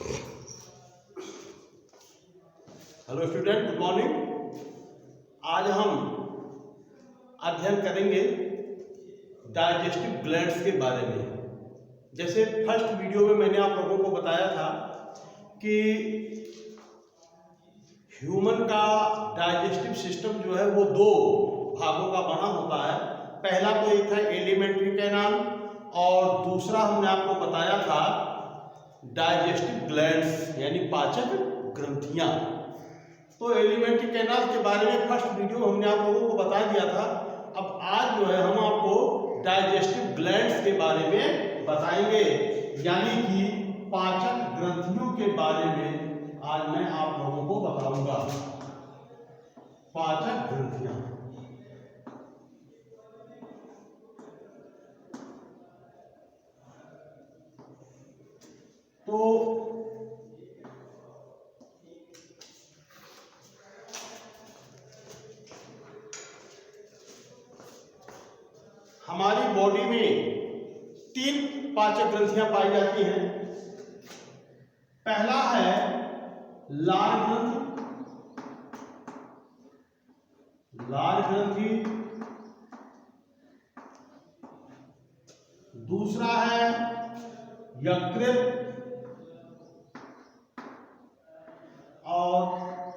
Hello student, good morning. आज हम अध्ययन करेंगे डाइजेस्टिव ग्लैंड्स के बारे में। जैसे फर्स्ट वीडियो में मैंने आप लोगों को बताया था कि ह्यूमन का डाइजेस्टिव सिस्टम जो है वो दो भागों का बना होता है। पहला तो एक था एलिमेंट्री कैनाल और दूसरा हमने आपको बताया था डाइजेस्टिव ग्लैंड्स यानी पाचक ग्रंथियां। तो एलिमेंट्री कैनाल के बारे में फर्स्ट वीडियो हमने आप लोगों को बता दिया था। अब आज जो है हम आपको डाइजेस्टिव ग्लैंड्स के बारे में बताएंगे, यानी कि पाचक ग्रंथियों के बारे में आज मैं आप लोगों को बताऊंगा। पाचक ग्रंथियां, तो हमारी बॉडी में तीन पाचक ग्रंथियां पाई जाती हैं। पहला है लार ग्रंथि, लार ग्रंथि। दूसरा है यकृत और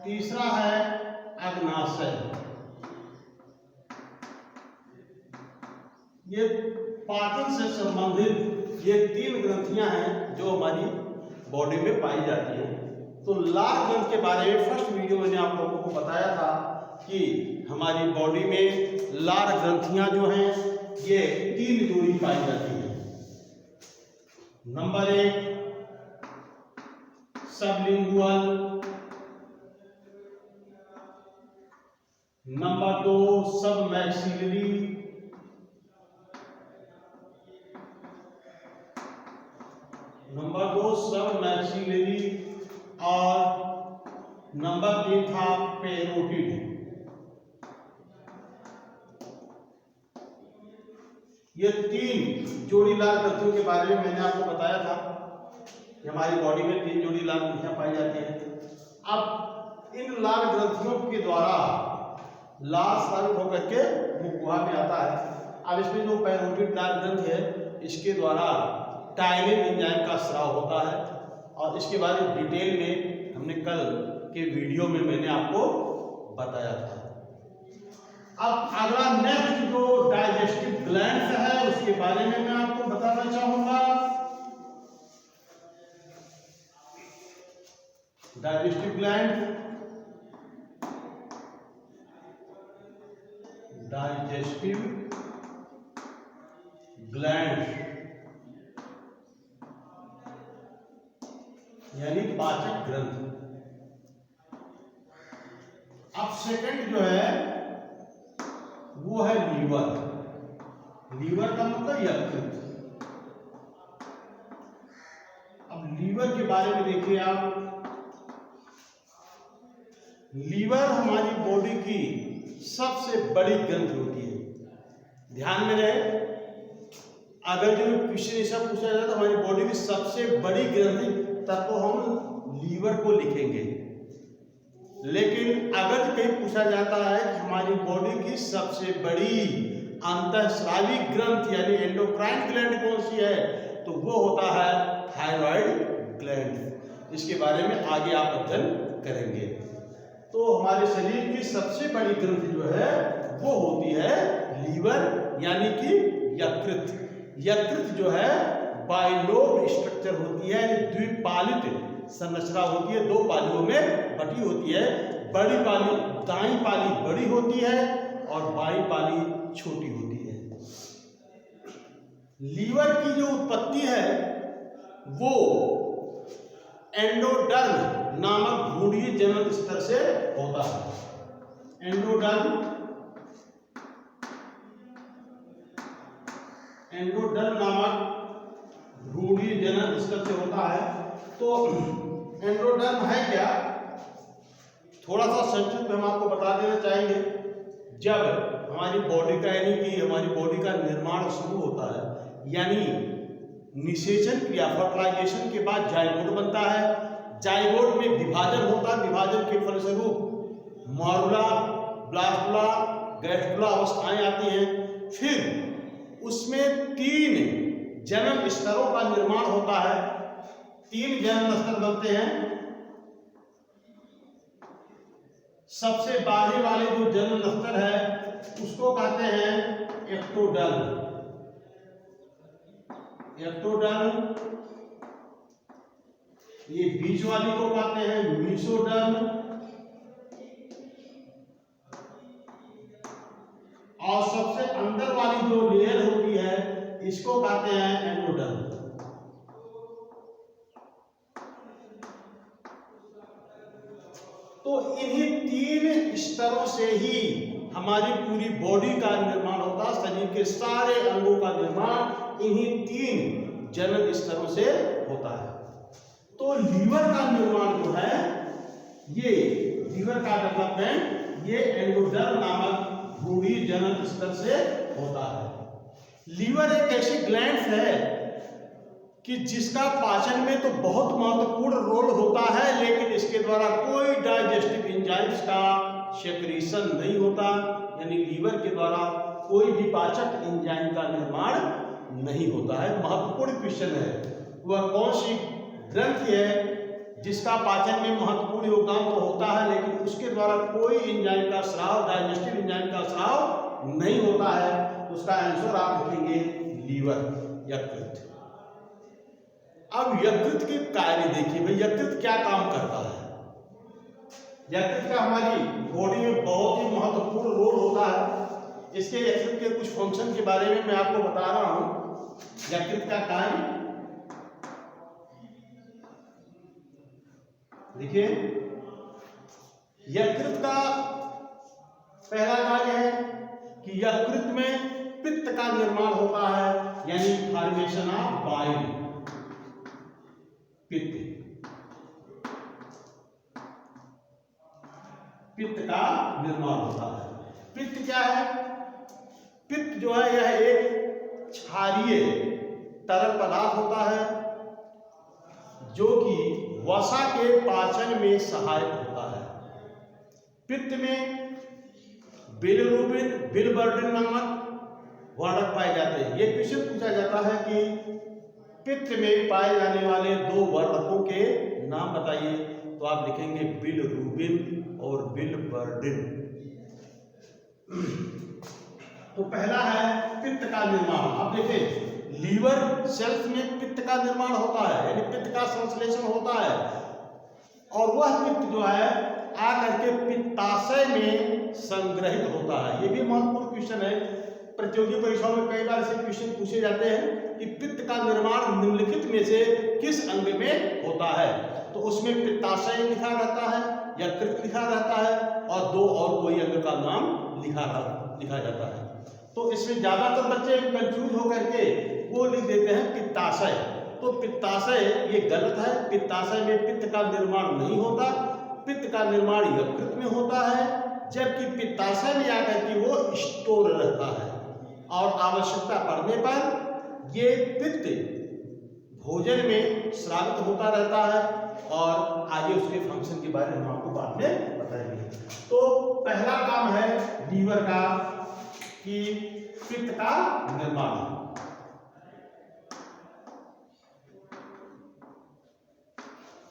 तीसरा है अग्नाशय। ये पाचन से संबंधित ये तीन ग्रंथियां हैं जो हमारी बॉडी में पाई जाती हैं। तो लार ग्रंथ के बारे में फर्स्ट वीडियो में मैंने आप लोगों को बताया था कि हमारी बॉडी में लार ग्रंथियां जो हैं ये तीन जोड़ी पाई जाती हैं। Number 1 sublingual, number 2 submaxillary, number 2 submaxillary और नंबर 3 था पेरोटिड। ये तीन जोड़ी लार ग्रंथियों के बारे में मैंने आपको बताया था कि हमारी बॉडी में तीन जोड़ी लार ग्रंथियां पाई जाती हैं। अब इन लार ग्रंथियों के द्वारा लार स्रावित होकर के मुखगुहा में आता है। अब इसमें जो पेरोटिड लार ग्रंथि है इसके द्वारा टायलिन एंजाइम का स्राव होता है और इसके बारे में डिटेल में हमने कल के वीडियो में मैंने आपको बताया था। अब अगला नेक्स्ट जो डाइजेस्टिव ग्लैंड्स है उसके बारे में मैं आपको बताना चाहूंगा। डाइजेस्टिव ग्लैंड, डाइजेस्टिव ग्लैंड यानी पाचक ग्रंथि। अब सेकंड जो है वो है लीवर। लीवर का मतलब यकृत। अब लीवर के बारे में देखिए आप। लीवर हमारी बॉडी की सबसे बड़ी ग्रंथि होती है। ध्यान में रहे, अगर जो क्वेश्चन ऐसा पूछा जाए तो हमारी बॉडी की सबसे बड़ी ग्रंथि, तब तो हम लीवर को लिखेंगे। लेकिन अगर कहीं पूछा जाता है कि हमारी बॉडी की सबसे बड़ी अंतःस्रावी ग्रंथि यानी एंडोक्राइन ग्लैंड कौन सी है, तो वो होता है थायराइड ग्लैंड। इसके बारे में आगे आप अध्ययन करेंगे। तो हमारे शरीर की सबसे बड़ी ग्रंथि जो है वो होती है लीवर यानी कि यकृत। यकृत जो है बाइलोब स्ट्रक्चर होती है, द्विपालित संरचना होती है, दो पालियों में बटी होती है। बड़ी पाली, दाईं पाली बड़ी होती है और बाईं पाली छोटी होती है। लीवर की जो उत्पत्ति है वो एंडोडर्म नामक भ्रूणीय जनन स्तर से होता है। एंडोडर्म नामक भ्रूणीय जनन स्तर से होता है। तो एंडोडर्म है क्या, थोड़ा सा संक्षिप्त में हम आपको बता देना चाहेंगे। जब हमारी बॉडी का यानी कि हमारी बॉडी का निर्माण शुरू होता है, यानी निषेचन क्रिया फर्टिलाइजेशन के बाद जाइगोट बनता है। जाइगोट में विभाजन होता है, विभाजन के फलस्वरूप मॉरुला, ब्लास्टुला, गैस्ट्रुला अवस्थाएं आती हैं। फिर उसमें 3 जन्म स्तरों का निर्माण होता है। 3 जन्म स्तर बनते हैं। सबसे बाहरी वाले जो जन्म स्तर है उसको कहते हैं एक्टोडर्म। एक्टोडर्म। ये बीच वाली को कहते हैं मीसोडर्म, और सबसे अंदर वाली जो लेयर होती है इसको कहते हैं एंडोडर्म। तो इन्हीं 3 स्तरों से ही हमारी पूरी बॉडी का निर्माण होता है। शरीर के सारे अंगों का निर्माण इन्हीं 3 जन्म स्तरों से होता है। तो लीवर का निर्माण जो है, ये लीवर का डेवलपमेंट ये एंडोडर्म नामक भ्रूणीय जन्म स्तर से होता है। लीवर एक ऐसी ग्लैंड है कि जिसका पाचन में तो बहुत महत्वपूर्ण रोल होता है, लेकिन इसके द्वारा कोई डाइजेस्टिव एंजाइम्स का सेक्रीशन नहीं होता, यानी लीवर के द्वारा कोई भी पाचक एंजाइम का निर्माण नहीं होता है। महत्वपूर्ण क्वेश्चन है, वह कौन सी ग्रंथि है जिसका पाचन में महत्वपूर्ण योगदान तो होता है, लेकिन उसके द्वारा कोई एंजाइम का स्राव, डाइजेस्टिव एंजाइम का स्राव नहीं होता है। उसका आंसर आप लिखेंगे लीवर, यकृत। अब यकृत के कार्य देखिए भाई, यकृत क्या काम करता है। यकृत का हमारी बॉडी में बहुत ही महत्वपूर्ण रोल होता है। इसके यकृत के कुछ फंक्शन के बारे में मैं आपको बता रहा हूं। यकृत का कार्य देखिए, यकृत का पहला कार्य है कि यकृत में पित्त का निर्माण होता है, यानी फॉर्मेशन ऑफ बाइल, पित्त का निर्माण होता है। पित्त क्या है? पित्त जो है यह एक क्षारीय तरल पदार्थ होता है जो कि वसा के पाचन में सहायक होता है। पित्त में बिलिरुबिन, बिलिबर्डिन नामक वर्णक पाए जाते हैं। ये क्वेश्चन पूछा जाता है कि पित्त में पाए जाने वाले 2 वर्णकों के नाम बताइए, तो आप लिखेंगे बिलिरुबिन और बिलिबर्डिन। तो पहला है पित्त का निर्माण। अब देखिए, लीवर सेल्स में पित्त का निर्माण होता है, यानी पित्त का संश्लेषण होता है, और वह पित्त जो है आकर के पित्ताशय में संग्रहित होता है। ये भी महत्वपूर्ण क्वेश्चन है, प्रतियोगी परीक्षाओं में कई बार ऐसे क्वेश्चन पूछे जाते हैं कि पित्त का निर्माण निम्नलिखित में से किस अंग में होता है, तो उसमें पित्ताशय लिखा रहता है, यकृत लिखा रहता है, और 2 और कोई अंग का नाम लिखा जाता है। तो इसमें ज्यादातर बच्चे कंफ्यूज होकर के वो लिख देते हैं पित्ताशय। तो पित्ताशय ये गलत है। पित्ताशय में पित्त का निर्माण नहीं होता, पित्त का निर्माण यकृत में होता है, जबकि पित्ताशय में आकर के वो स्टोर रहता है, और आवश्यकता पड़ने पर ये पित्त भोजन में स्रावित होता रहता है, और आगे उसके फंक्शन के बारे में हम आपको बाद में बताएंगे। तो पहला काम है लीवर का कि पित्त का निर्माण।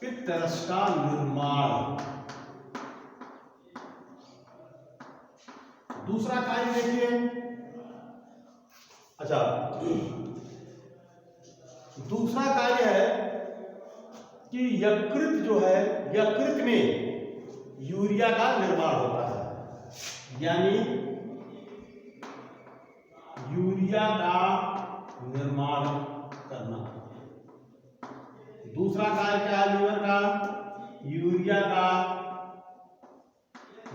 पित्त रस का निर्माण। दूसरा कार्य देखिए, अच्छा, दूसरा कार्य है कि यकृत जो है, यकृत में यूरिया का निर्माण होता है, यानी यूरिया का निर्माण करना। दूसरा कार्य क्या है लीवर का? यूरिया का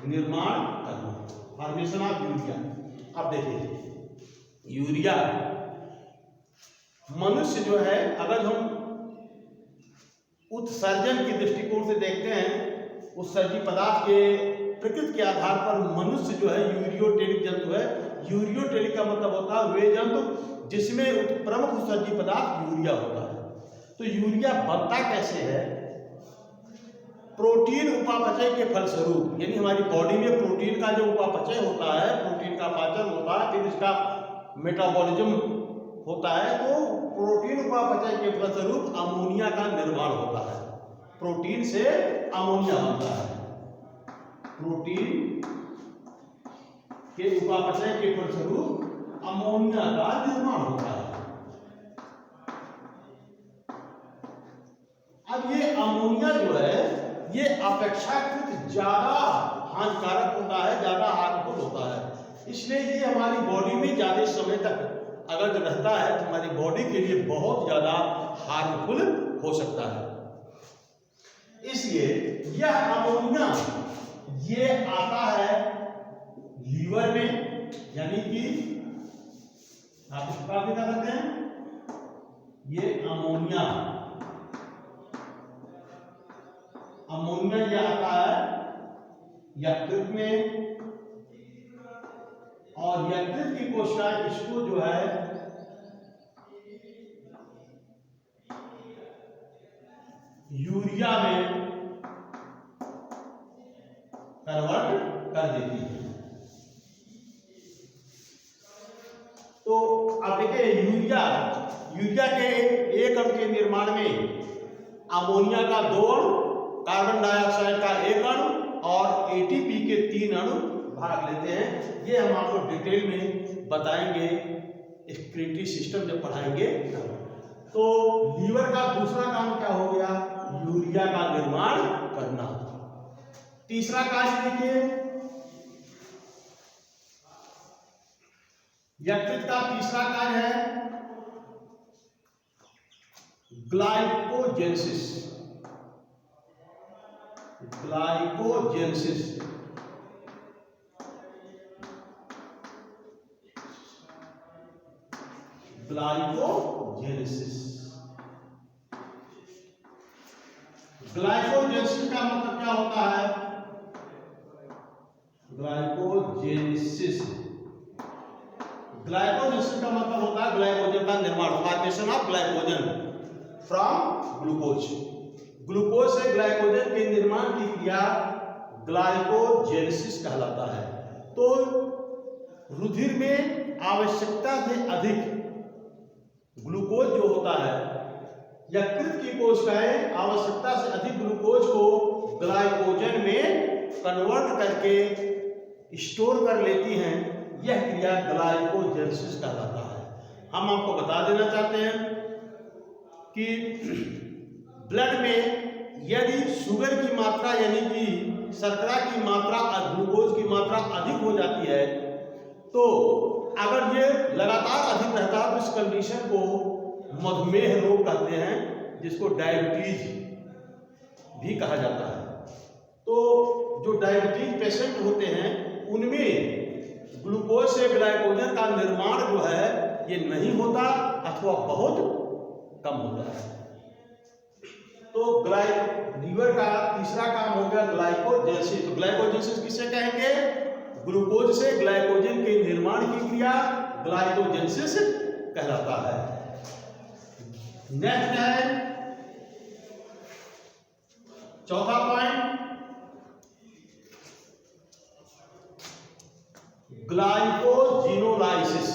निर्माण करना, फॉर्मेशन ऑफ यूरिया। अब देखिए, यूरिया मनुष्य जो है, अगर हम उत्सर्जन की दृष्टिकोण से देखते हैं, उत्सर्जी पदार्थ के प्रकृति के आधार पर मनुष्य जो है यूरियोटेलिक जंतु है। यूरियोटेलिक का मतलब होता है वे जंतु जिसमें प्रमुख उत्सर्जी पदार्थ यूरिया होता है। तो यूरिया बनता कैसे है? प्रोटीन उपापचय के फलस्वरूप, यानी हमारी बॉडी में प्रोटीन का जो उपापचय होता है, प्रोटीन का पाचन होता है, फिर इसका मेटाबॉलिज्म होता है, तो प्रोटीन उपापचय के फलस्वरूप अमोनिया का निर्माण होता है। प्रोटीन से अमोनिया बनता है। प्रोटीन के उपापचय के फलस्वरूप अमोनिया का निर्माण होता है। अब ये अमोनिया जो है ये अपेक्षाकृत ज्यादा हानिकारक होता है, ज्यादा हार्मफुल होता है। इसलिए ये हमारी बॉडी में ज्यादा समय तक अगर रहता है तो हमारी बॉडी के लिए बहुत ज्यादा हार्मफुल हो सकता है। इसलिए यह अमोनिया ये आता है लीवर में, यानी कि आप इसको क्या कहते हैं, ये अमोनिया ये आता है यकृत में, और यकृत की कोशिकाएं इसको जो है यूरिया में कन्वर्ट कर देती है। तो अब देखिए यूरिया के एक अणु के निर्माण में अमोनिया का 2 अणु, कार्बन डाइऑक्साइड का 1 अणु और एटीपी के 3 अणु भाग लेते हैं। ये हम आपको डिटेल में बताएंगे एक्सक्रीटरी सिस्टम जब पढ़ाएंगे। तो लीवर का दूसरा काम क्या हो गया? यूरिया का निर्माण करना। तीसरा कार्य देखिए, यकृत का तीसरा कार्य है ग्लाइकोजेनेसिस। ग्लाइकोजेनेसिस का मतलब क्या होता है? ग्लाइकोजेनेसिस का मतलब होता है ग्लाइकोजन का निर्माण, formation of glycogen from glucose. Glucose से ग्लाइकोजन के निर्माण की क्रिया ग्लाइकोजेनेसिस कहलाता है। तो रुधिर में आवश्यकता से अधिक ग्लूकोज जो होता है, यकृत की कोशिकाएं आवश्यकता से अधिक ग्लूकोज को ग्लाइकोजन में कन्वर्ट करके स्टोर कर लेती हैं। यह क्रिया ग्लाइकोजेनेसिस कहलाता है। हम आपको बता देना चाहते हैं कि ब्लड में यदि शुगर की मात्रा यानी कि शर्करा की मात्रा और ग्लूकोज की मात्रा अधिक हो जाती है, तो अगर ये लगातार अधिक रहता है तो इस कंडीशन को मधुमेह रोग कहते हैं, जिसको डायबिटीज भी कहा जाता है। तो जो डायबिटीज पेशेंट होते हैं उनमें ग्लूकोज से ग्लाइकोजन का निर्माण जो है ये नहीं होता अथवा बहुत कम होता है। तो लीवर का तीसरा काम हो गया ग्लाइकोजेनेसिस। तो ग्लाइकोजेनेसिस किसे कहेंगे? ग्लूकोज से ग्लाइकोजन के निर्माण की क्रिया ग्लाइकोजेनेसिस कहलाता है। नेक्स्ट है चौथा पॉइंट, ग्लाइकोजिनोलाइसिस।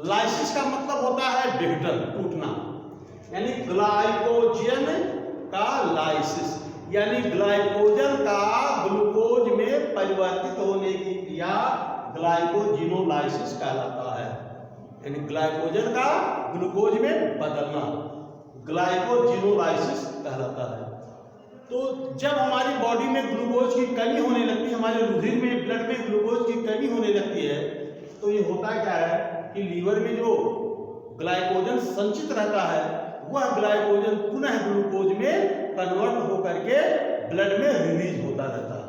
लाइसिस का मतलब होता है विघटन, टूटना, यानी ग्लाइकोजन का लाइसिस, यानी ग्लाइकोजन का ग्लूकोज में परिवर्तित होने की क्रिया ग्लाइकोजिनोलाइसिस कहलाता है। यानी ग्लाइकोजन का ग्लूकोज में बदलना ग्लाइकोजिनोलाइसिस कहलाता है। तो जब हमारी बॉडी में ग्लूकोज की कमी होने लगती है, हमारे रुधिर में ब्लड में ग्लूकोज की कमी होने लगती है, तो ये होता क्या है कि लीवर में जो ग्लाइकोजन संचित रहता है वह ग्लाइकोजन पुनः ग्लूकोज में कन्वर्ट होकर के ब्लड में रिलीज होता रहता है।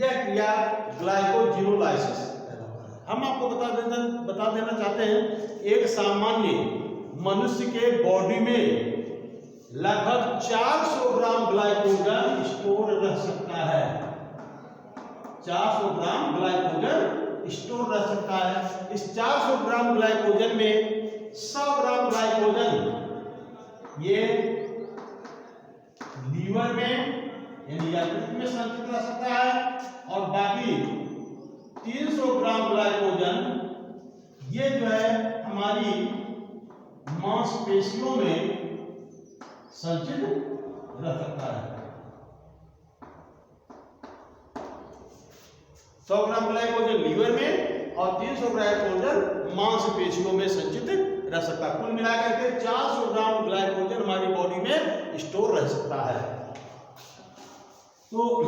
यह क्रिया ग्लाइकोजिनोलाइसिस कहलाता है। हम आपको बता देना चाहते हैं, एक सामान्य मनुष्य के बॉडी में लगभग 400 ग्राम ग्लाइकोजन स्टोर रह सकता है। 400 ग्राम ग्लाइकोजन स्टोर रह सकता है। इस 400 ग्राम ग्लाइकोजन में 100 ग्राम ग्लाइकोजन ये लीवर में यानी यकृत में संचित रह सकता है और बाकी 300 ग्राम ग्लाइकोजन ये जो है हमारी मांसपेशियों में संचित रह सकता है। 100 ग्राम ग्लाइकोजन लीवर में और 300 ग्लाइकोजन मांसपेशियों में संचित रह सकता है। कुल मिलाकर के 400 ग्राम ग्लाइकोजन हमारी बॉडी में स्टोर रह सकता है। तो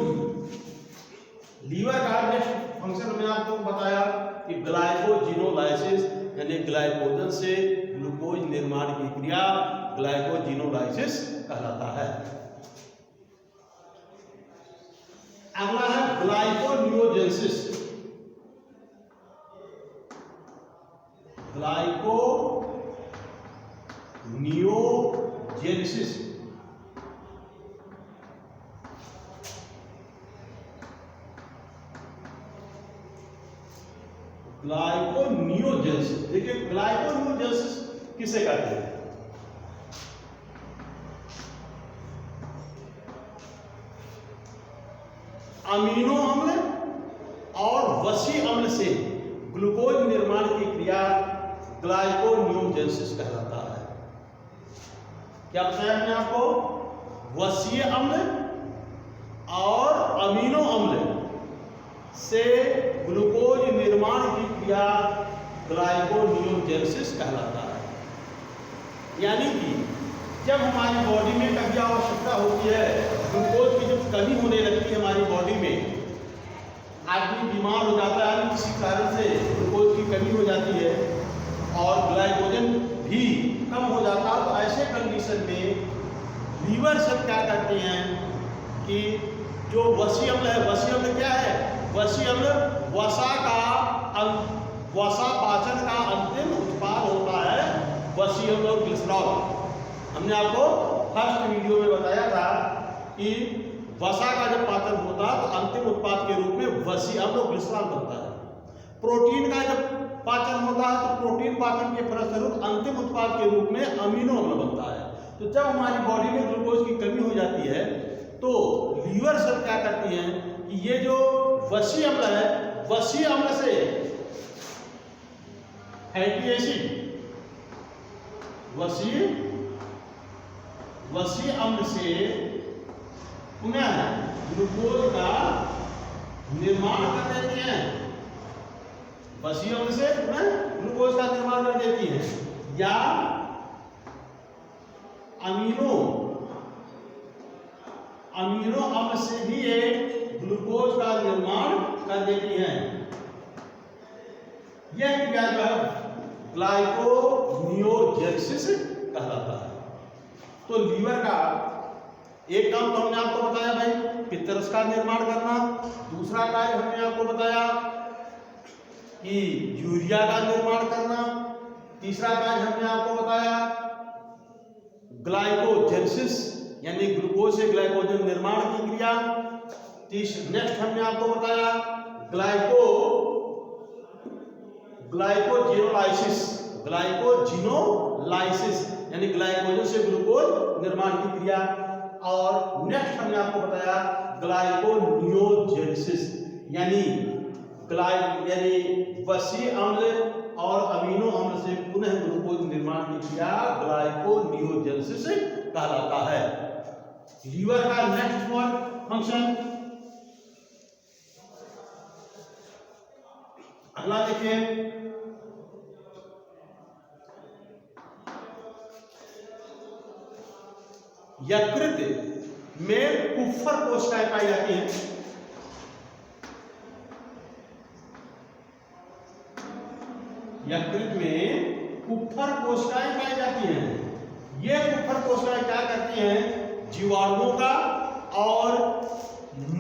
लीवर का नेक्स्ट फंक्शन मैंने आपको बताया कि ग्लाइकोजिनोलाइसिस यानी ग्लाइकोजन से ग्लूकोज निर्माण की क्रिया ग्लाइकोजिनोलाइसिस कहलाता है। अगला है ग्लाइकोनियोजेनेसिस। ग्लाइकोनियोजेनेसिस ग्लाइकोनियोजेनेसिस देखिए, ग्लाइकोनियोजेनेसिस किसे कहते हैं? अमीनो अम्ल और वसी अम्ल से ग्लूकोज निर्माण की क्रिया ग्लाइकोनियोजेनेसिस कहलाता है। क्या बताया मैंने आपको? वसीय अम्ल और अमीनो अम्ल से ग्लूकोज निर्माण की क्रिया ग्लाइकोनियोजेनेसिस कहलाता है। यानी कि जब हमारी बॉडी में कभी आवश्यकता होती है, ग्लूकोज की जब कमी होने लगती है हमारी बॉडी में, आदमी बीमार हो जाता है, किसी कारण से ग्लूकोज की कमी हो जाती है और ग्लाइकोजन भी कम हो जाता है, तो ऐसे कंडीशन में लीवर सेल क्या करते हैं कि जो वसी अम्ल है, वसी अम्ल क्या है? वसी अम्ल वसा पाचन का अंतिम उत्पाद होता है, वसी अम्ल और ग्लिसरॉल। हमने आपको फर्स्ट वीडियो में बताया था कि वसा का जब पाचन होता है तो अंतिम उत्पाद के रूप में वसी अम्ल और ग्लिसरॉल बनता है। प्रोटीन का जब पाचन होता है तो प्रोटीन पाचन के फलस्वरूप अंतिम उत्पाद के रूप में अमीनो अम्ल बनता है। तो जब हमारी बॉडी में ग्लूकोज की कमी हो जाती है तो लीवर सेल क्या करती हैं कि ये जो वसी अम्ल है, वसी अम्ल से फैटी एसिड, वसी अम्ल से पुनः ग्लूकोज का निर्माण कर देती हैं। वसी अम्ल से पुनः ग्लूकोज का निर्माण कर देती है, या अमीनो अम्ल से भी एक ग्लूकोज का निर्माण कर देती हैं। यह क्रिया जो है ग्लाइकोनियोजेनेसिस कहलाता है। तो लीवर का एक काम तो हमने आपको बताया भाई, पित्तरस का निर्माण करना। दूसरा कार्य हमने आपको बताया कि यूरिया का निर्माण करना। तीसरा कार्य हमने आपको बताया ग्लाइकोजेनेसिस यानी ग्लूकोज से ग्लाइकोजन निर्माण की क्रिया। नेक्स्ट हमने आपको बताया ग्लाइकोजिनोलाइसिस यानी ग्लाइकोजन से ग्लूकोज निर्माण की क्रिया। और नेक्स्ट हमने आपको बताया ग्लाइकोनियोजेनेसिस यानी वसी अम्ल और अमीनो अम्ल से पुनः ग्लूकोज निर्माण की क्रिया ग्लाइकोनियोजेनेसिस कहलाता है। लीवर का नेक्स्ट फंक्शन अगला देखिए, यकृत में कुप्फर कोशिकाएं पाई जाती हैं। यकृत में कुप्फर कोशिकाएं पाई जाती हैं। ये कुप्फर कोशिकाएं क्या करती हैं? जीवाणुओं का और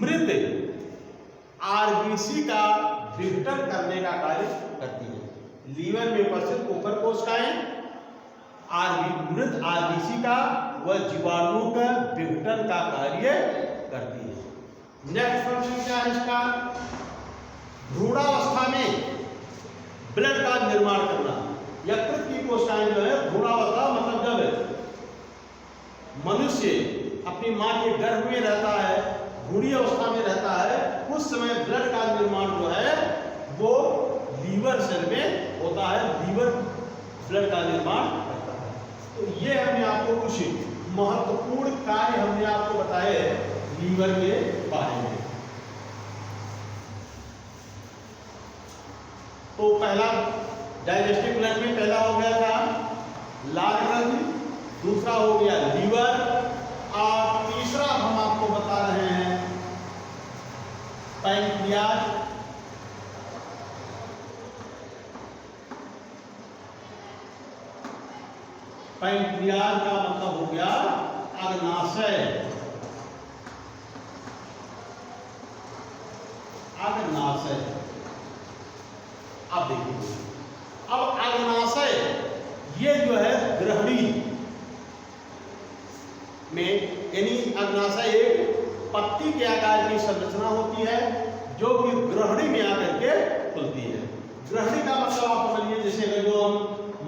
मृत आरबीसी का विघटन करने का कार्य करती है। लीवर में उपस्थित कुकर कोशिकाएं मृत आरबीसी का व जीवाणुओं का विघटन का कार्य करती है। नेक्स्ट फंक्शन क्या है इसका? भ्रूणावस्था में ब्लड का निर्माण करना। यकृत की कोशिकाएं जो है भ्रूणावस्था मतलब जब मनुष्य अपनी मां के गर्भ में रहता है, भ्रूणी अवस्था में रहता है, उस समय ब्लड का निर्माण जो है वो लीवर सेल में होता है। लीवर ब्लड का निर्माण करता है। तो ये हमने आपको कुछ महत्वपूर्ण कार्य हमने आपको बताए लीवर के बारे में। तो पहला डाइजेस्टिव ग्लैंड में पहला हो गया था लाल ग्रंथि, दूसरा हो गया लीवर और तीसरा हम आपको बता रहे हैं पैंक्रियाज। पैंक्रियाज का मतलब हो गया अग्नाशय। अग्नाशय अब देखिए, अब अग्नाशय ये जो है ग्रहणी में, यानी अग्नाशय एक पत्ती के आकार की संरचना होती है जो कि ग्रहणी में आकर के खुलती है। ग्रहणी का मतलब आप समझिए, जैसे अगर जो हम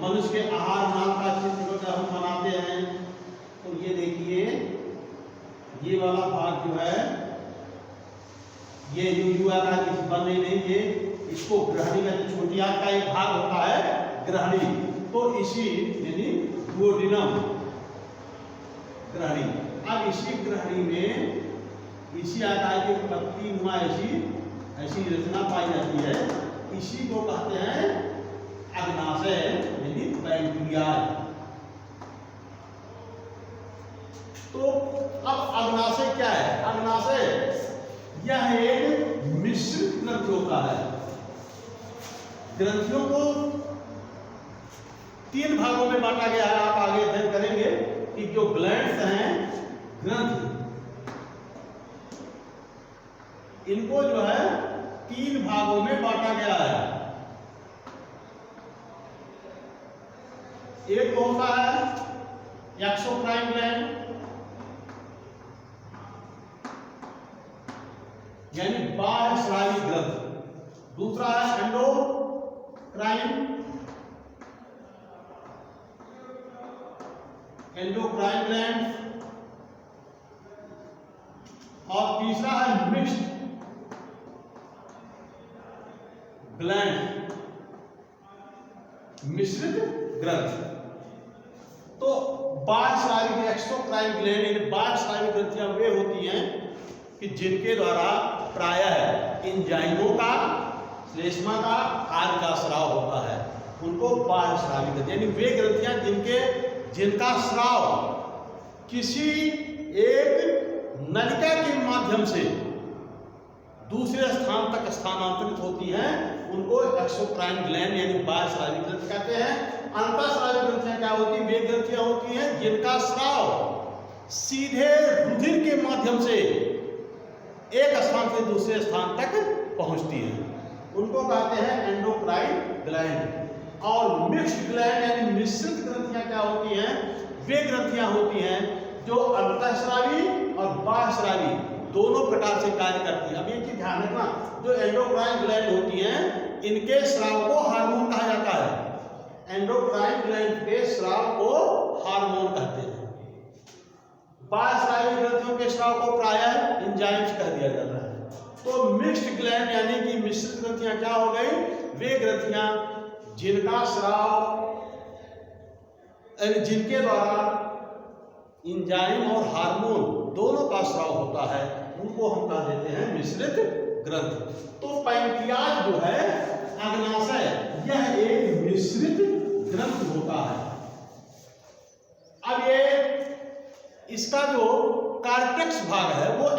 मनुष्य के आहार नाम का चित्र हम बनाते हैं तो ये देखिए, ये वाला भाग जो है ये यू आकार की बन नहीं, ये इसको ग्रहणी का छोटी आंत का एक भाग होता है ग्रहणी। तो इसी यानी डुओडेनम ग्रहणी। अब इसी ग्रहणी में इसी आकार की पत्ती नुमा ऐसी रचना पाई जाती है। इसी को कहते हैं अग्नाशय यानी पैंक्रियाज। तो अब अग्नाशय क्या है? अग्नाशय यह एक मिश्रित ग्रंथि होता है। ग्रंथियों को 3 भागों में बांटा गया है। आप आगे अध्ययन करेंगे कि जो ग्लैंड्स हैं ग्रंथि, इनको जो है 3 भागों में बांटा गया है। एक होता है एक्सोक्राइन ग्लैंड यानी बाह्य स्रावी ग्रंथि, दूसरा है एंडोक्राइन ग्लैंड और तीसरा है मिक्स्ड ग्लैंड, मिश्रित ग्रंथि। तो बाह्य स्रावी एक्सोक्राइन ग्लैंड यानी बाह्य स्रावी ग्रंथियां वे होती हैं कि जिनके द्वारा प्रायः एंजाइमों का, श्लेष्मा का, कार्य का स्राव होता है, उनको बाह्य स्रावी ग्रंथि यानी वे ग्रंथियां जिनका स्राव किसी एक नलिका के माध्यम से दूसरे स्थान तक स्थानांतरित होती हैं, उनको एक्सोक्राइन ग्लैंड यानी बाह्य स्रावी ग्रंथि कहते हैं। अंतःस्रावी ग्रंथियां क्या होती हैं? वे ग्रंथियां होती हैं जिनका स्राव सीधे रुधिर के माध्यम से एक स्थान से दूसरे स्थान तक पहुंचती है, उनको कहते हैं एंडोक्राइन ग्लैंड। और मिक्स्ड ग्लैंड यानी मिश्रित ग्रंथियां क्या होती हैं? वे ग्रंथियां होती हैं जो अंतःस्रावी और बाह्यस्रावी दोनों प्रकार से कार्य करती है। अब ये चीज ध्यान रखना, जो एंडोक्राइन ग्लैंड होती हैं इनके स्राव को हार्मोन कहा जाता है। एंडोक्राइन ग्लैंड के स्राव को हार्मोन कहते हैं। बाह्यस्रावी ग्रंथियों के स्राव को प्रायः एंजाइम्स कह दिया जाता है। तो मिक्स्ड ग्लैंड यानी कि मिश्रित ग्रंथियां क्या हो गई? वे ग्रंथियां जिनका स्राव जिनके द्वारा एंजाइम और हार्मोन दोनों का स्राव होता है, उनको हम कह देते हैं मिश्रित ग्रंथि। तो पैंक्रियाज जो है अग्नाशय, यह एक मिश्रित ग्रंथि होता है। अब ये इसका जो कार्टेक्स भाग है वो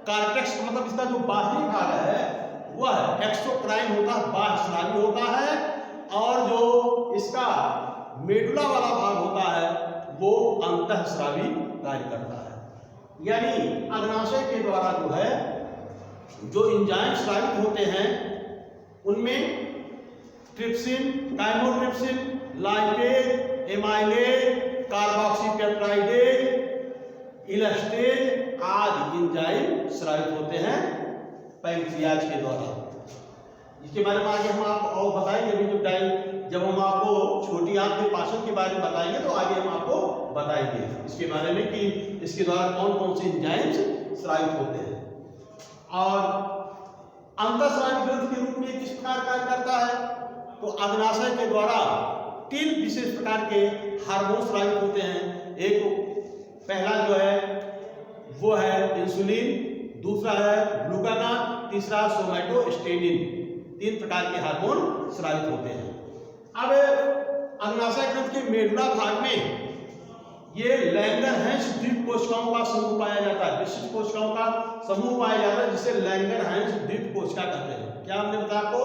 कार्टेक्स मतलब इसका जो बाहरी भाग है वह एक्सोक्राइन होता है, बाह्यस्रावी होता है, और जो इसका मेडुला वाला भाग होता है वो अंतःस्रावी कार्य करता है। यानी अग्नाशय के द्वारा जो है जो एंजाइम स्रावित होते हैं उनमें trypsin, chymotrypsin, lipase, amylase, carboxypeptidase, elastase आदि एंजाइम स्रावित होते हैं पैंक्रियाज के द्वारा। इसके बारे में आगे हम आपको और बताएंगे। अभी जब हम आपको छोटी आंत के पाचन के बारे में बताएंगे तो आगे हम आपको बताएंगे इसके बारे में कि इसके द्वारा कौन कौन से एंजाइम्स स्रावित होते हैं। और अंतःस्रावी ग्रंथि के रूप में किस प्रकार कार्य करता है, तो अग्नाशय के द्वारा 3 विशेष प्रकार के हार्मोन स्रावित होते हैं। एक पहला जो है वो है इंसुलिन, दूसरा है ग्लूकागॉन, तीसरा सोमैटोस्टेटिन। 3 प्रकार के हार्मोन स्रावित होते हैं। अब अग्नाशय ग्रंथि के मेडुला भाग में ये लैंगरहैंस द्वीप कोशिकाओं का समूह पाया जाता है, विशिष्ट कोशिकाओं का समूह पाया जाता है जिसे लैंगरहैंस द्वीप कोशिका कहते हैं। क्या हमने बताया आपको,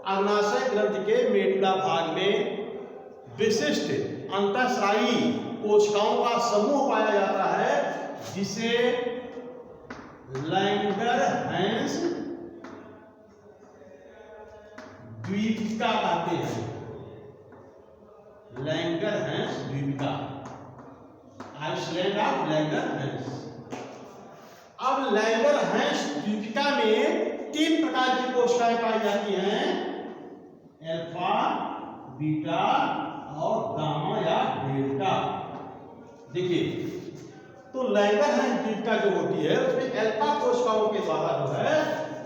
अग्नाशय ग्रंथि के मेडुला भाग में विशिष्ट अंतःस्रावी कोशिकाओं का समूह पाया जाता है जिसे लैंगरहैंस द्वीपिका कहते हैं। लैंगरहैंस द्वीपिका, आइसलैंड ऑफ लैंगरहैंस। अब लैंगरहैंस द्वीपिका में 3 प्रकार की कोशिकाएं पाई जाती हैं, अल्फा, बीटा और गामा या डेल्टा। देखिए, तो लैंगरहैंस द्वीपिका जो होती है उसमें अल्फा कोशिकाओं के द्वारा जो है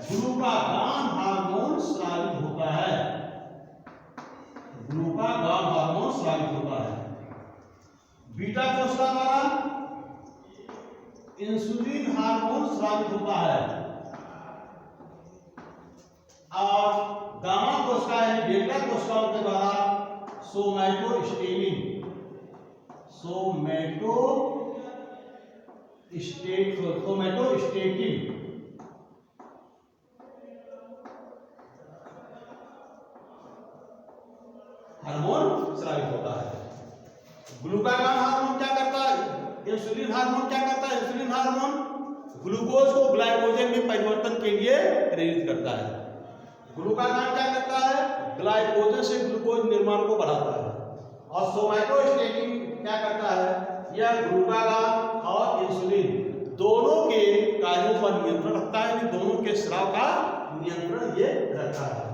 ग्लूकागॉन हार्मोन स्रावित होता है। ग्लूकागॉन हार्मोन स्रावित होता है। बीटा कोशिका द्वारा इंसुलिन हार्मोन स्रावित होता है और गामा कोशिका यानी डेल्टा कोशिकाओं के द्वारा सोमैटोस्टेटिन हार्मोन स्रावित होता है। ग्लूकागॉन हार्मोन क्या करता है, इंसुलिन हार्मोन क्या करता है, इंसुलिन हार्मोन ग्लूकोज को ग्लाइकोजन में परिवर्तन के लिए प्रेरित करता है। ग्लूकागॉन क्या करता है, ग्लाइकोजन से ग्लूकोज निर्माण को बढ़ाता है। और सोमैटोस्टेटिन क्या करता है, यह ग्लूकागॉन और इंसुलिन दोनों के कार्यों पर नियंत्रण रखता है, यानी दोनों के स्राव का नियंत्रण ये रखता है।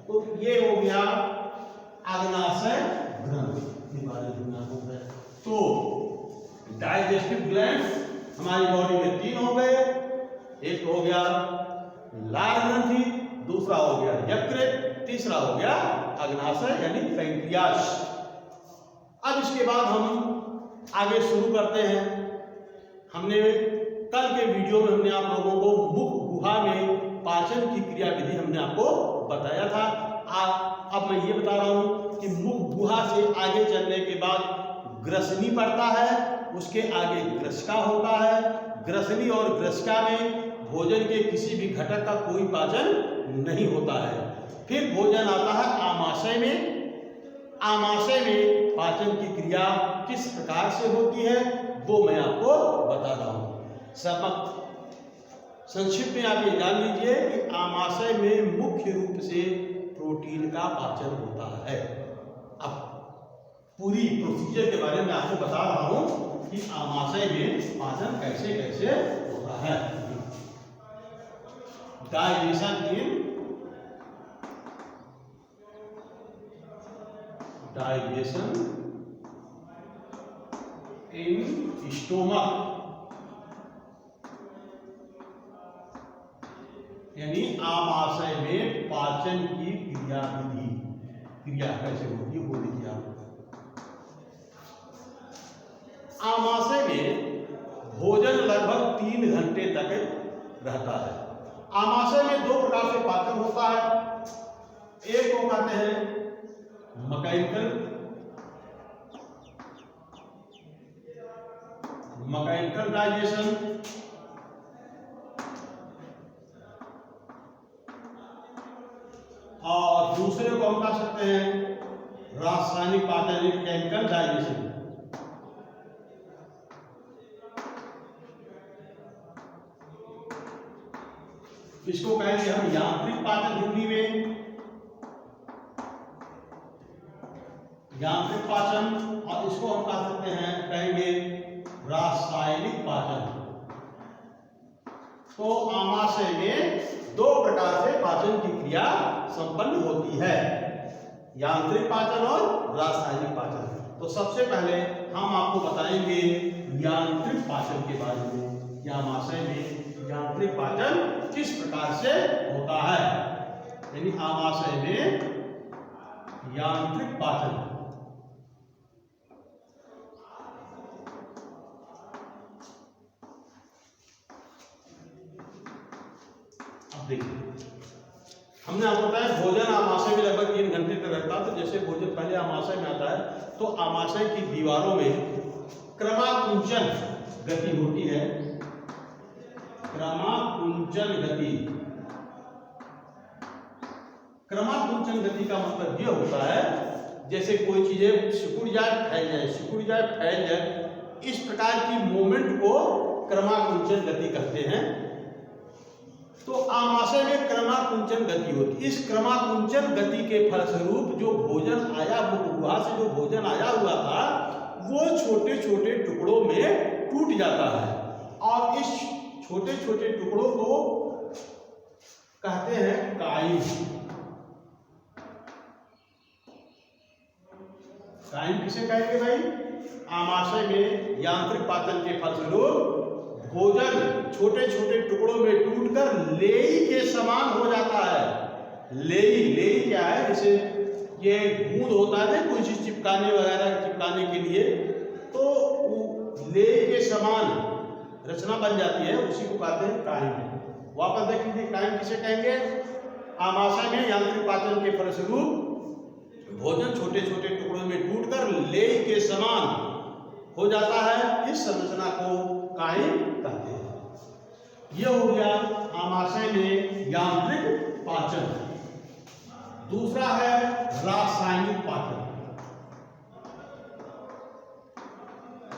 तो ये हो गया अग्नाशय ग्रंथि। तो डाइजेस्टिव ग्लैंड हमारी बॉडी में 3 हो गए। एक हो गया लार ग्रंथि, दूसरा हो गया यकृत, तीसरा हो गया अग्नाशय यानी पैंक्रियास। अब इसके बाद हम आगे शुरू करते हैं। हमने कल के वीडियो में हमने आप लोगों को मुख गुहा में पाचन की क्रिया विधि हमने आपको बताया था। अब मैं ये बता रहा हूं कि मुख गुहा से आगे चलने के बाद ग्रसनी पड़ता है, उसके आगे ग्रसिका होता है। ग्रसनी और ग्रसिका में भोजन के किसी भी घटक का कोई पाचन नहीं होता है। फिर भोजन आता है आमाशय में। आमाशय में पाचन की क्रिया किस प्रकार से होती है वो मैं आपको बता रहा हूँ। संक्षिप्त में आप ये जान लीजिए कि आमाशय में मुख्य रूप से प्रोटीन का पाचन होता है। अब पूरी प्रोसीजर के बारे में आपको बता रहा हूं कि आमाशय में पाचन कैसे कैसे होता है। डाइजेशन इन स्टोमक, यानी आमाशय में पाचन की क्रिया विधि, क्रिया कैसे होती है वो देखिए आप। आमाशय में भोजन लगभग 3 घंटे तक रहता है। आमाशय में 2 प्रकार से पाचन होता है। एक को कहते हैं मैकेनिकल डाइजेशन, और दूसरे को हम कह सकते हैं रासायनिक पाचन, केमिकल डाइजेशन। इसको कहेंगे हम यांत्रिक पाचन हिंदी में, यांत्रिक पाचन, और इसको हम कह सकते हैं, कहेंगे रासायनिक पाचन। तो आमाशय में दो प्रकार से पाचन की क्रिया संपन्न होती है, यांत्रिक पाचन और रासायनिक पाचन। तो सबसे पहले हम आपको बताएंगे यांत्रिक पाचन के बारे में, कि आमाशय में यांत्रिक पाचन किस प्रकार से होता है, यानी आमाशय में यांत्रिक पाचन। अब देखिए, हमने आपको बताया भोजन आमाशय में लगभग 3 घंटे तक रहता है। तो जैसे भोजन पहले आमाशय में आता है तो आमाशय की दीवारों में क्रमाकुंचन गति होती है, क्रमाकुंचन गति। क्रमाकुंचन गति का मतलब यह होता है जैसे कोई चीजें सिकुड़ जाए फैल जाए, सिकुड़ जाए फैल जाए, इस प्रकार की मूवमेंट को क्रमाकुंचन गति कहते हैं। तो आमाशय में क्रमाकुंचन गति होती है। इस क्रमाकुंचन गति के फलस्वरूप जो भोजन आया, गुहा से जो भोजन आया हुआ था वो छोटे छोटे टुकड़ों में टूट जाता है, और इस छोटे छोटे टुकड़ों को कहते हैं काइम। काइम किसे कहेंगे भाई? आमाशय में यांत्रिक पाचन के फलस्वरूप भोजन छोटे छोटे टुकड़ों में टूटकर लेई के समान हो जाता है। लेई, लेई क्या है? जैसे ये गूंद होता है ना, कोई चीज चिपकाने वगैरह, चिपकाने के लिए, तो लेई के समान रचना बन जाती है, उसी को कहते हैं काइम। वापस देख लीजिए, काइम किसे कहेंगे? आमाशय में यांत्रिक पाचन के फलस्वरूप भोजन छोटे छोटे टुकड़ों में टूटकर लेई के समान हो जाता है, इस संरचना को काइम कहते हैं। यह हो गया आमाशय में यांत्रिक पाचन। दूसरा है रासायनिक पाचन।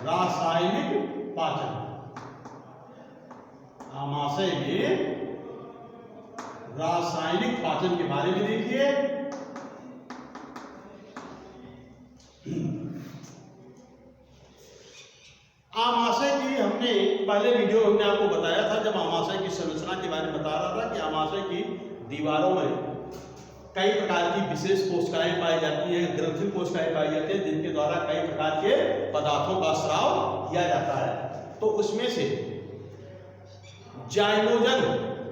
रासायनिक पाचन, आमाशय में रासायनिक पाचन के बारे में देखिए। आमाशय की हमने पहले वीडियो हमने आपको बताया था, जब आमाशय की संरचना के बारे में बता रहा था कि आमाशय की दीवारों में कई प्रकार की विशेष कोशिकाएं पाई जाती हैं, ग्रंथि कोशिकाएं पाई जाती हैं, जिनके द्वारा कई प्रकार के पदार्थों का स्राव किया जाता है। तो उसमें से जाइमोजन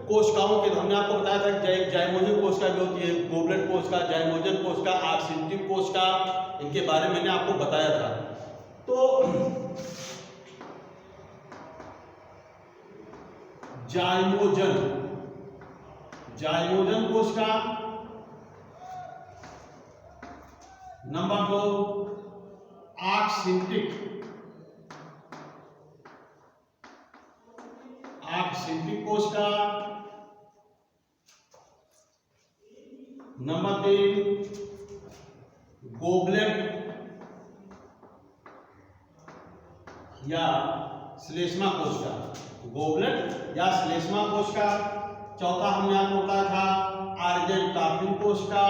कोशिकाओं के, हमने आपको बताया था कि जाइमोजन कोशिका भी होती है, गोबलेट कोशिका, जाइमोजन कोशिका, आक्सिंटिव कोशिका, इनके बारे में मैंने आपको बताया था। तो जाइमोजन, जाइमोजन कोशिका, नंबर 2 आक्सिंटिक, आक्सिंटिक कोशिका, नंबर 3 गोबलेट या श्लेष्मा कोशिका, गोबलेट या श्लेष्मा कोशिका। चौथा हमने आपको बताया था आर्जेंटाफिन कोशिका,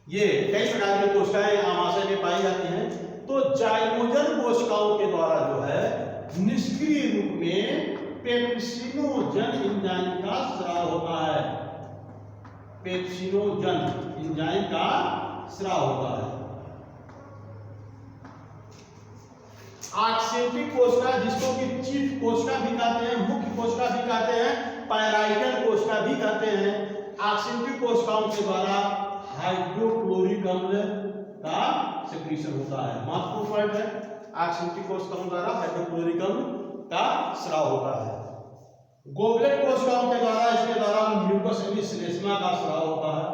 ये कई प्रकार की कोशिकाएं आमाशय में पाई जाती हैं। तो जाइमोजन कोशिकाओं के द्वारा जो है निष्क्रिय रूप में पेप्सिनोजन एंजाइम का स्राव होता है, पेप्सिनोजन एंजाइम का स्राव होता है। आक्सेंटिक कोशिका, जिसको कि चीफ कोशिका भी कहते हैं, मुख्य कोशिका भी कहते हैं, पैराइटल कोशिका भी कहते हैं। आक्सेंटिक कोशिकाओं के द्वारा हाइड्रोक्लोरिक अम्ल का सेक्रीशन होता है। महत्वपूर्ण पॉइंट है, आक्सेंटिक कोशिकाओं द्वारा हाइड्रोक्लोरिक अम्ल का स्राव होता है। गोबलेट कोशिकाओं के द्वारा, इसके द्वारा म्यूकस यानी श्लेष्मा का स्राव होता है।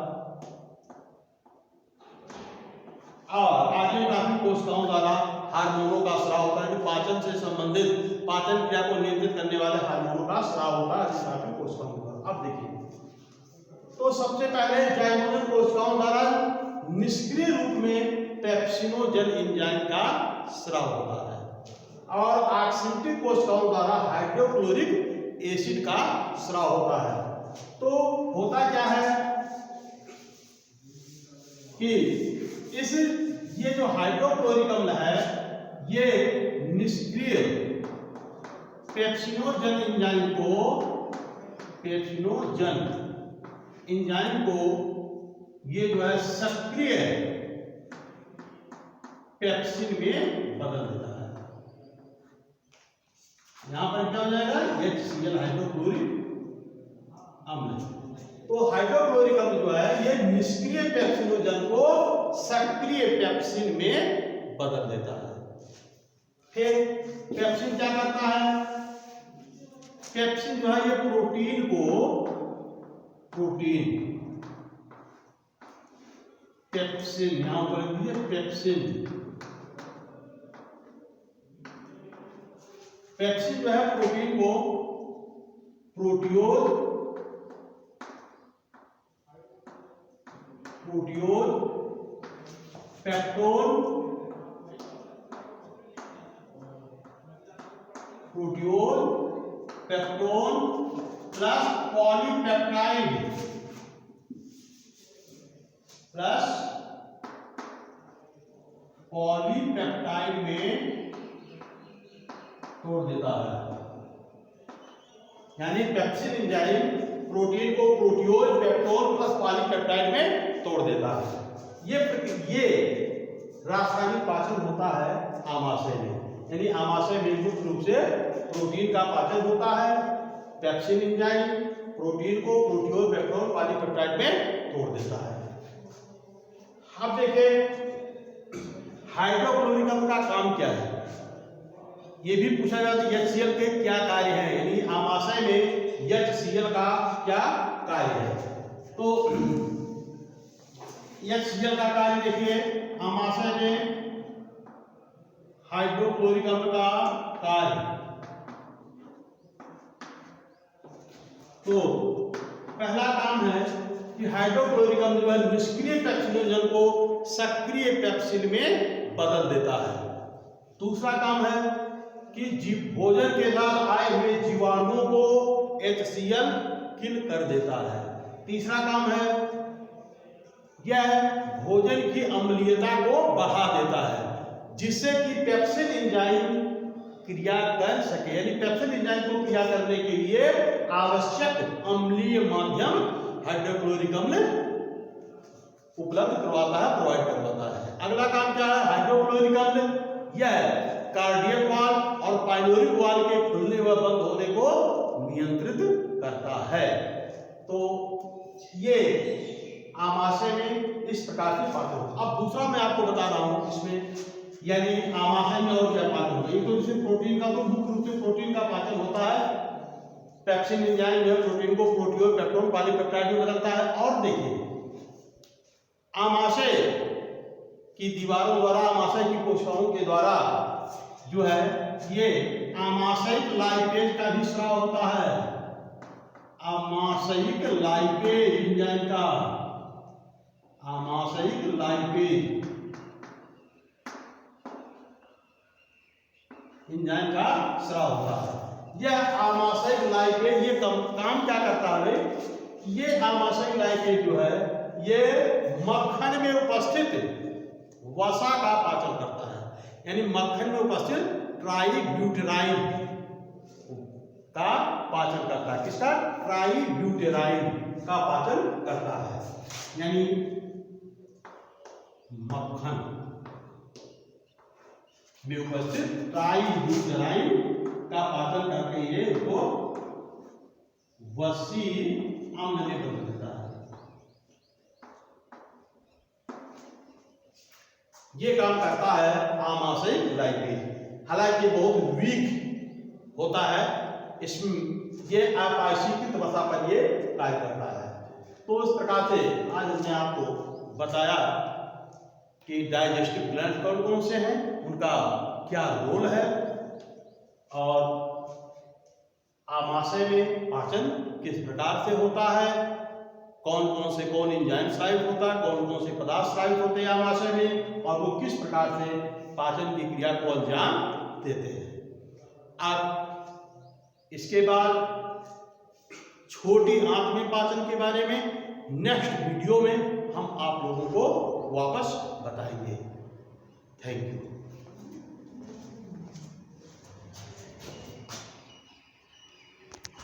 और आर्जेंटाफिन कोशिकाओं द्वारा हार्मोनों का स्राव होता है, पाचन से संबंधित, पाचन क्रिया को नियंत्रित करने वाले हार्मोनों का स्राव होता है आर्जेंटाफिन कोशिकाओं द्वारा। अब देखिए, तो सबसे पहले जाइमोजन कोशिकाओं द्वारा निष्क्रिय रूप में पेप्सिनोजन एंजाइम का स्राव होता है। और ऑक्सीडेटिव कोशिकाओं द्वारा हाइड्रोक्लोरिक एसिड का स्राव होता है। तो होता क्या है कि ये जो हाइड्रोक्लोरिक अम्ल है ये निष्क्रिय पेप्सिनोजन एंजाइम को ये जो है सक्रिय पेप्सिन में बदल देता है। यहां पर क्या हो जाएगा, HCl हाइड्रोक्लोरिक अम्ल। तो हाइड्रोक्लोरिक अम्ल जो है ये निष्क्रिय पेप्सिनोजन को सक्रिय पेप्सिन में बदल देता है। फिर पेप्सिन क्या करता है, पेप्सिन जो है ये प्रोटीन पेप्सिन यहां पर पेप्सिन जो है प्रोटीन को प्रोटियोज पेप्टोन प्लस पॉलीपेप्टाइड में तोड़ देता है। यानी पेप्सिन एंजाइम प्रोटीन को प्रोटियोज, पेप्टोन प्लस पॉलीपेप्टाइड में तोड़ देता है। ये रासायनिक पाचन होता है आमाशय में। यानी आमाशय में मुख्य रूप से प्रोटीन का पाचन होता है। पेप्सिन एंजाइम प्रोटीन को प्रोटियोज, पेप्टोन, पॉलीपेप्टाइड में तोड़ देता है। अब देखिए हाइड्रोक्लोरिक अम्ल का काम क्या है, ये भी पूछा जाता है HCl के क्या कार्य हैं, यानी आमाशय में HCl का क्या कार्य है। तो HCl का कार्य देखिए, आमाशय में हाइड्रोक्लोरिक अम्ल का कार्य। तो पहला काम है कि हाइड्रोक्लोरिक अम्ल जो है निष्क्रिय पेप्सिनोजन को सक्रिय पेप्सिन में बदल देता है। दूसरा काम है कि भोजन के साथ आए हुए जीवाणुओं को HCl किल कर देता है। तीसरा काम है यह भोजन की अम्लीयता को बढ़ा देता है, जिससे कि पेप्सिन एंजाइम क्रिया कर सके। यानी पेप्सिन एंजाइम को क्रिया करने के लिए आवश्यक अम्लीय माध्यम हाइड्रोक्लोरिक अम्ल उपलब्ध करवाता है, प्रोवाइड करवाता है। अगला काम क्या है, हाइड्रोक्लोरिक अम्ल यह कार्डियक वाल्व और पाइलोरिक वाल्व के खुलने व बंद होने को नियंत्रित करता है। तो ये आमाशय में इस प्रकार से पाचन होता है। अब दूसरा मैं आपको बता रहा हूं इसमें, यानी आमाशय में और क्या पाचन होता है। एक तो जैसे प्रोटीन का, तो मुख्य रूप से प्रोटीन का पाचन होता है। पेप्सिन एंजाइम जो है प्रोटीन को प्रोटियोज, पेप्टोन, पॉलीपेप्टाइड में बदलता है। और देखिए आमाशय की दीवारों द्वारा, आमाशय की कोशिकाओं के द्वारा जो है ये आमाशयिक लाइपेज का भी स्राव होता है। आमाशयिक लाइपेज एंजाइम का, आमाशयिक लाइपेज एंजाइम का स्राव होता है। यह आमाशयिक लाइपेज ये काम क्या करता है, ये आमाशयिक लाइपेज जो है ये मक्खन में उपस्थित वसा का पाचन करता है। यानी मक्खन में उपस्थित ट्राइब्यूटेराइन का पाचन करता है। किसका? ट्राइब्यूटेराइन का पाचन करता है। यानी मक्खन में उपस्थित ट्राइब्यूटेराइन का पाचन करके ये उसको वसी अम्ल में बदल देता है। ये काम करता है आमाशयिक लाइपेज। हालांकि बहुत वीक होता है, इसमें ये अपाइशीकृत वसा पर ये कार्य करता है। तो इस प्रकार से आज हमने आपको बताया कि डाइजेस्टिव ग्लैंड कौन कौन से हैं, उनका क्या रोल है, और आमाशय में पाचन किस प्रकार से होता है, कौन एंजाइम स्रावित होता है, कौन से पदार्थ स्रावित होते हैं आमाशय में, और वो किस प्रकार से पाचन की क्रिया को अंजाम देते हैं। अब इसके बाद छोटी आंत में पाचन के बारे में नेक्स्ट वीडियो में हम आप लोगों को वापस बताएंगे। Thank you.